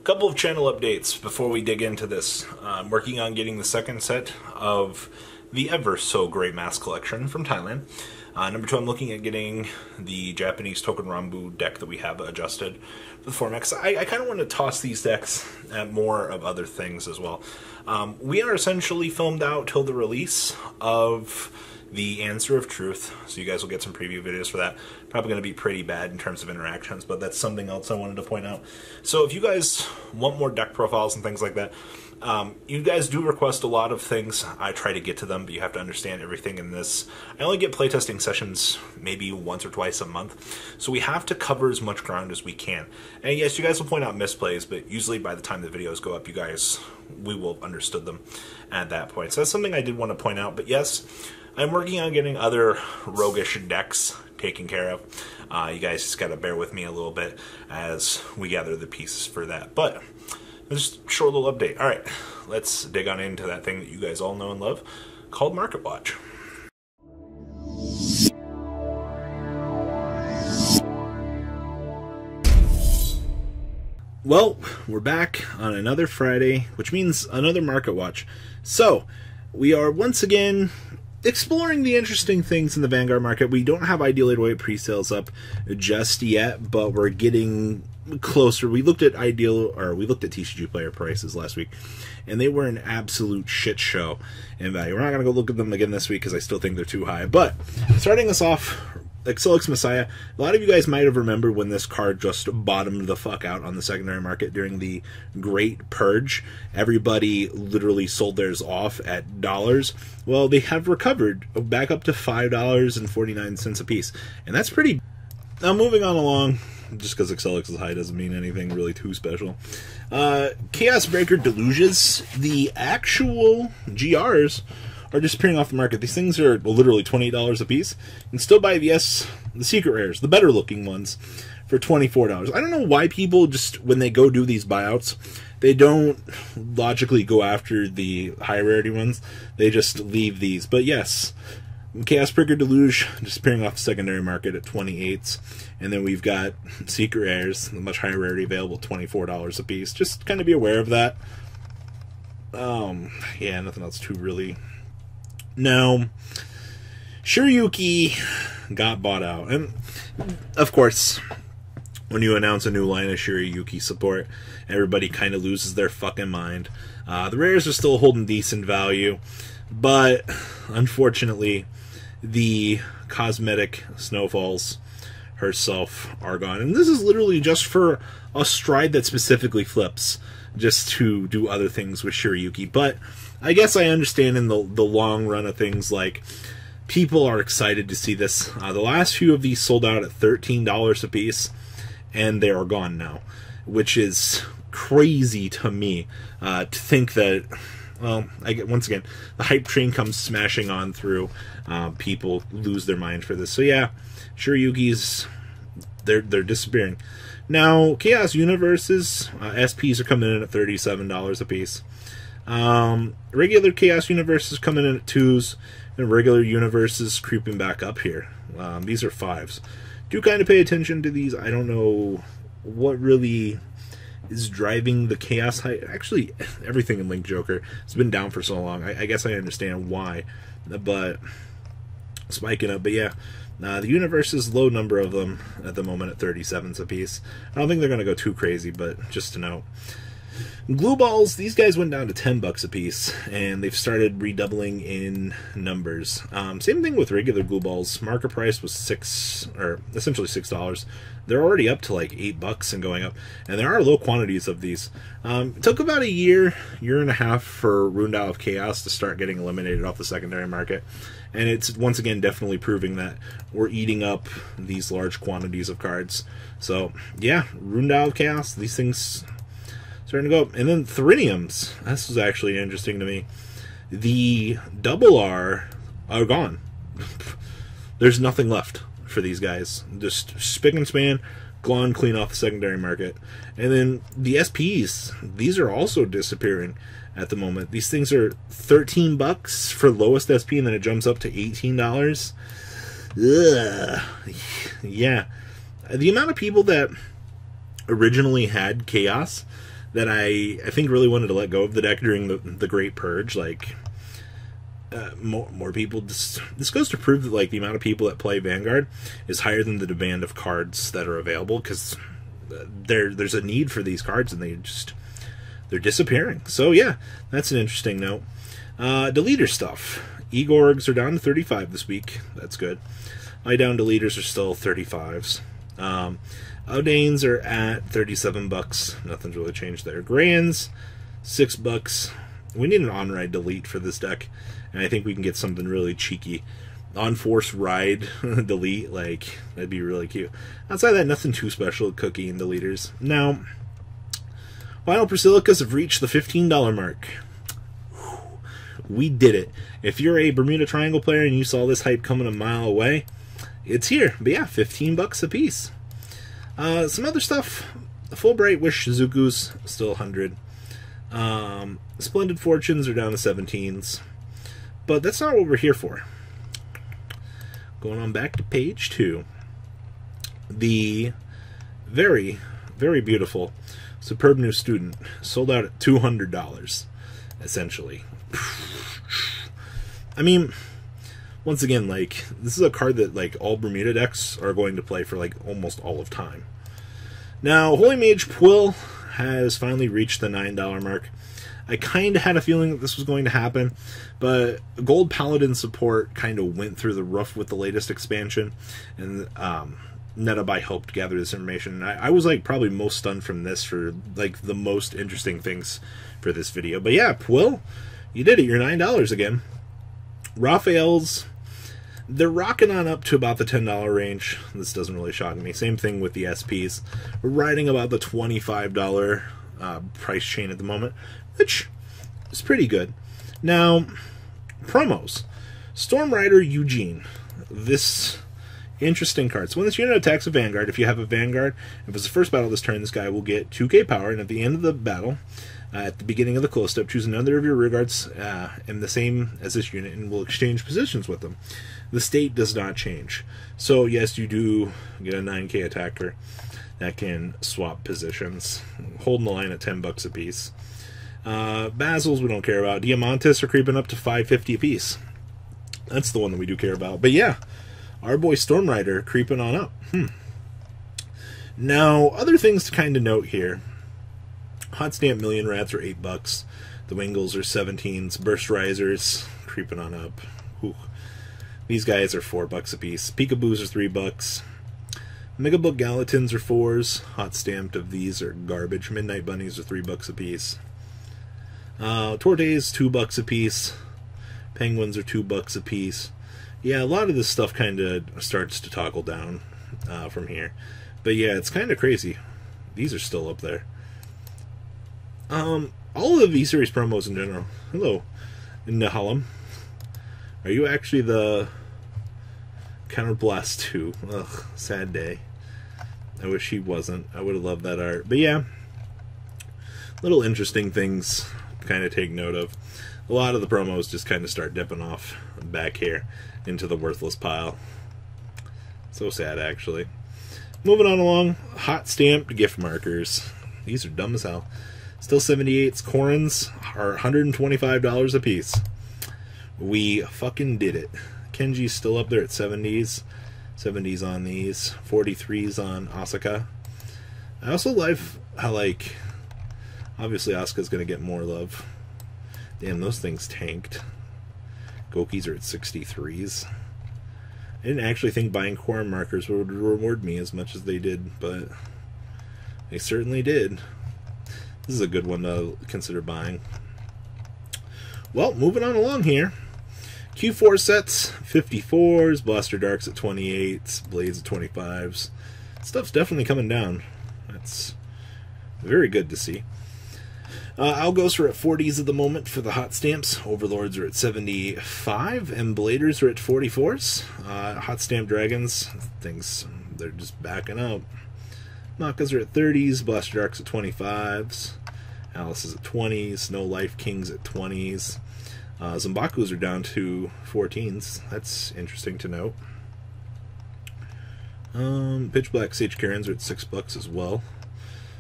Couple of channel updates before we dig into this. I'm working on getting the second set of the ever so great mask collection from Thailand. Number two, I'm looking at getting the Japanese Touken Ranbu deck that we have adjusted for the format. I kind of want to toss these decks at more of other things as well. We are essentially filmed out till the release of the Answer of Truth, so you guys will get some preview videos for that. Probably going to be pretty bad in terms of interactions, but that's something else I wanted to point out. So if you guys want more deck profiles and things like that, you guys do request a lot of things. I try to get to them, but you have to understand everything in this. I only get playtesting sessions maybe once or twice a month, so we have to cover as much ground as we can. And yes, you guys will point out misplays, but usually by the time the videos go up, we will have understood them at that point. So that's something I did want to point out, but yes, I'm working on getting other roguish decks taken care of. You guys just got to bear with me a little bit as we gather the pieces for that. But just a short little update. All right, let's dig on into that thing that you guys all know and love called Market Watch. Well, we're back on another Friday, which means another Market Watch. So, we are once again exploring the interesting things in the Vanguard market. We don't have Ideal 808 pre-sales up just yet, but we're getting closer. We looked at TCG player prices last week, and they were an absolute shit show in value. We're not going to go look at them again this week because I still think they're too high. But starting us off, Exilix Messiah, a lot of you guys might have remembered when this card just bottomed the fuck out on the secondary market during the Great Purge. Everybody literally sold theirs off at dollars. Well, they have recovered back up to $5.49 a piece, and that's pretty. Now, moving on along, just because Exilix is high doesn't mean anything really too special. Chaos Breaker Deluges, the actual GRs, are disappearing off the market. These things are literally $28 a piece. You can still buy the secret rares, the better looking ones, for $24. I don't know why people just, when they go do these buyouts, they don't logically go after the high rarity ones. They just leave these. But yes, Chaos Breaker Deluge disappearing off the secondary market at 28s. And then we've got secret rares, the much higher rarity available, $24 a piece. Just kind of be aware of that. Yeah, nothing else too really. Now, Shirayuki got bought out, and of course, when you announce a new line of Shirayuki support, everybody kind of loses their fucking mind. The rares are still holding decent value, but unfortunately, the cosmetic Snowfalls herself are gone, and this is literally just for a stride that specifically flips, just to do other things with Shirayuki. But I guess I understand in the long run of things, like, people are excited to see this. The last few of these sold out at $13 a piece, and they are gone now, which is crazy to me, to think that, well, once again, the hype train comes smashing on through, people lose their mind for this. So yeah, Shirayuki's, they're disappearing. Now, Chaos Universes, SPs are coming in at $37 a piece. Regular Chaos Universes coming in at 2s, and regular Universes creeping back up here. These are 5s. Do kind of pay attention to these. I don't know what really is driving the Chaos hype. Actually, everything in Link Joker has been down for so long. I guess I understand why, but spiking up. But yeah, the Universes, low number of them at the moment at 37s a piece. I don't think they're going to go too crazy, but just to note. Glue balls, these guys went down to $10 a piece, and they've started redoubling in numbers. Same thing with regular glue balls. Market price was essentially $6. They're already up to like $8 and going up, and there are low quantities of these. It took about a year and a half for Ruined Isle of Chaos to start getting eliminated off the secondary market, and it's once again definitely proving that we're eating up these large quantities of cards. So yeah, Ruined Isle of Chaos, these things starting to go up. And then Theriniums, this was actually interesting to me. The double R are gone. There's nothing left for these guys. Just spick and span, gone clean off the secondary market. And then the SPs, these are also disappearing at the moment. These things are $13 for lowest SP, and then it jumps up to $18. Ugh. Yeah. The amount of people that originally had Chaos that I think really wanted to let go of the deck during the Great Purge. Like, more people. This goes to prove that, like, the amount of people that play Vanguard is higher than the demand of cards that are available, because there's a need for these cards, and they're disappearing. So yeah, that's an interesting note. Deleter stuff. Egorgs are down to 35 this week. That's good. My down deleters are still 35s. Audanes are at 37 bucks. Nothing's really changed there. Grands, $6. We need an on-ride delete for this deck, and I think we can get something really cheeky. On-force ride delete, like, that'd be really cute. Outside of that, nothing too special with Cookie and deleters. Now, Final Basilicas have reached the $15 mark. We did it. If you're a Bermuda Triangle player and you saw this hype coming a mile away, it's here. But yeah, 15 bucks a piece. Some other stuff. The Fulbright Wish Shizuku's still 100. Splendid Fortunes are down to 17s. But that's not what we're here for. Going on back to page 2. The very, very beautiful, superb new student sold out at $200, essentially. I mean, once again, like, this is a card that, like, all Bermuda decks are going to play for, like, almost all of time. Now, Holy Mage Quill has finally reached the $9 mark. I kind of had a feeling that this was going to happen, but Gold Paladin support kind of went through the roof with the latest expansion, and Netabai helped gather this information. I was, like, probably most stunned from this for, like, the most interesting things for this video. But yeah, Quill, you did it. You're $9 again. Raphael's, they're rocking on up to about the $10 range. This doesn't really shock me. Same thing with the SPs. We're riding about the $25 price chain at the moment, which is pretty good. Now, promos. Storm Rider Eugene. This interesting card. So when this unit attacks a Vanguard, if you have a Vanguard, if it's the first battle this turn, this guy will get 2k power, and at the end of the battle, at the beginning of the close step, choose another of your rear guards and the same as this unit, and will exchange positions with them. The state does not change. So yes, you do get a 9k attacker that can swap positions, holding the line at 10 bucks a piece. Basils we don't care about. Diamantis are creeping up to 550 a piece. That's the one that we do care about. But yeah, our boy Storm Rider creeping on up. Now, other things to kind of note here. Hot Stamp Million Rats are 8 bucks. The Wingles are 17s. Burst Risers creeping on up. Whew. These guys are 4 bucks a piece. Peekaboos are 3 bucks. Megabook Galatins are 4s. Hot Stamped of these are garbage. Midnight Bunnies are 3 bucks a piece. Tortes 2 bucks a piece. Penguins are 2 bucks a piece. Yeah, a lot of this stuff kind of starts to toggle down from here. But yeah, it's kind of crazy. These are still up there. All of the V-Series promos in general. Hello, Nahalam. Are you actually the Counterblast 2? Ugh, sad day. I wish he wasn't. I would have loved that art. But yeah, little interesting things to kind of take note of. A lot of the promos just kind of start dipping off back here into the worthless pile. So sad, actually. Moving on along, hot stamped gift markers. These are dumb as hell. Still 78s. Corins are $125 a piece. We fucking did it. Kenji's still up there at 70s. 70s on these. 43s on Asuka. I also love how, like, obviously Asuka's going to get more love. Damn, those things tanked. Gokis are at 63s. I didn't actually think buying Corin markers would reward me as much as they did, but they certainly did. This is a good one to consider buying. Well, moving on along here. Q4 sets, 54s, Blaster Darks at 28s, Blades at 25s. Stuff's definitely coming down. That's very good to see. Algos are at 40s at the moment for the hot stamps. Overlords are at 75, and Bladers are at 44s. Hot stamp dragons, things, they're just backing up. Makas are at 30s, Blaster Darks at 25s, Alice is at 20s, No Life Kings at 20s. Zombakus are down to 14s. That's interesting to note. Pitch Black Sage Karens are at $6 as well.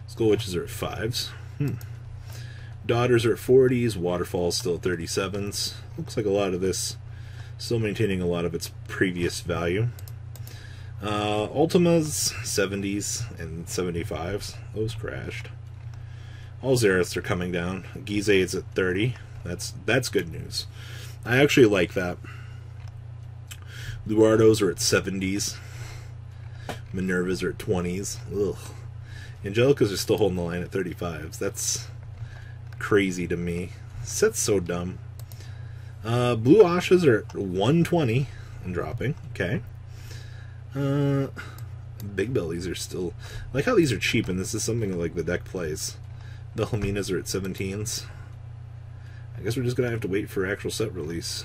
Skull Witches are at 5s. Daughters are at 40s. Waterfall's still at 37s. Looks like a lot of this still maintaining a lot of its previous value. Ultimas 70s and 75s. Those crashed. All Xeraths are coming down. Gizeh's at 30. That's good news. I actually like that. Luardos are at 70s. Minervas are at 20s. Ugh. Angelicas are still holding the line at 35s. That's crazy to me. Set's so dumb. Blue Ashas are at 120 and dropping. Okay. Big bellies are still... I like how these are cheap, and this is something like the deck plays. The Helminas are at 17s. I guess we're just going to have to wait for actual set release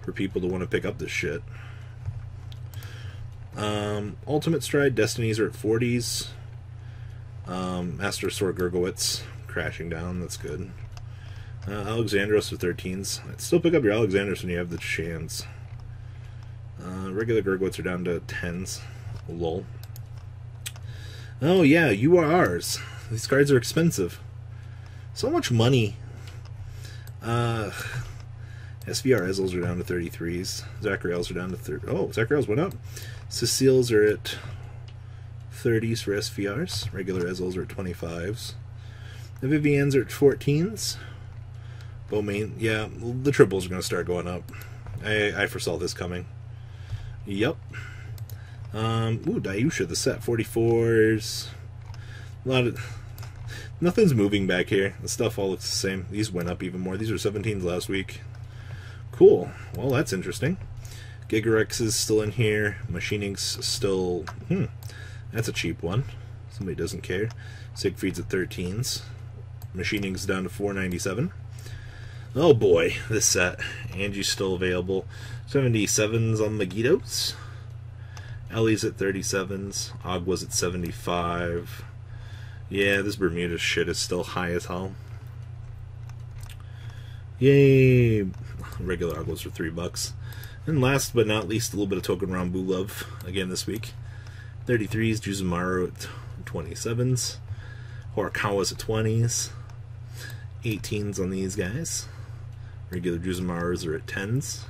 for people to want to pick up this shit. Ultimate Stride Destinies are at 40s. Master Sword Gurgowitz crashing down. That's good. Alexandros are 13s. I'd still pick up your Alexandros when you have the chance. Regular Gurgowitz are down to 10s. Lol. Oh yeah, you are ours. These cards are expensive. So much money. SVR Ezels are down to 33s. Zachariels are down to 30. Oh, Zachariels went up. Ceciles are at 30s for SVRs. Regular Ezels are at 25s. The Vivians are at 14s. Bowmain, yeah, the triples are going to start going up. I foresaw this coming. Yep. Dayusha, the set 44s. A lot of... Nothing's moving back here. The stuff all looks the same. These went up even more. These were 17s last week. Cool. Well, that's interesting. Gigarex is still in here. Machining's still... That's a cheap one. Somebody doesn't care. Siegfried's at 13s. Machining's down to 497. Oh boy, this set. Angie's still available. 77s on Magitos. Ellie's at 37s. Agua's at 75. Yeah, this Bermuda shit is still high as hell. Yay! Regular Aguas for $3. And last but not least, a little bit of Touken Ranbu love again this week. 33s, Juzumaru at 27s. Horikawa's at 20s. 18s on these guys. Regular Juzumarus are at 10s.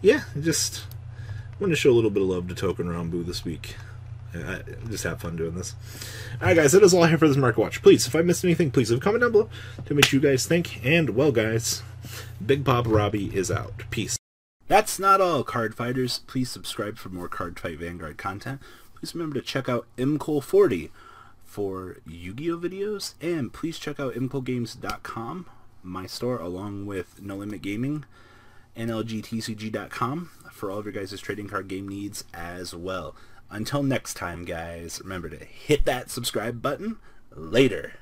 Yeah, just want to show a little bit of love to Touken Ranbu this week. I just have fun doing this. Alright guys, that is all I have for this market watch. Please, if I missed anything, please leave a comment down below to make you guys think. And, well guys, Big Pop Robbie is out. Peace. That's not all, card fighters. Please subscribe for more Cardfight Vanguard content. Please remember to check out MCole40 for Yu-Gi-Oh videos. And please check out MColeGames.com, my store, along with No Limit Gaming, NLGTCG.com for all of your guys' trading card game needs as well. Until next time, guys, remember to hit that subscribe button. Later.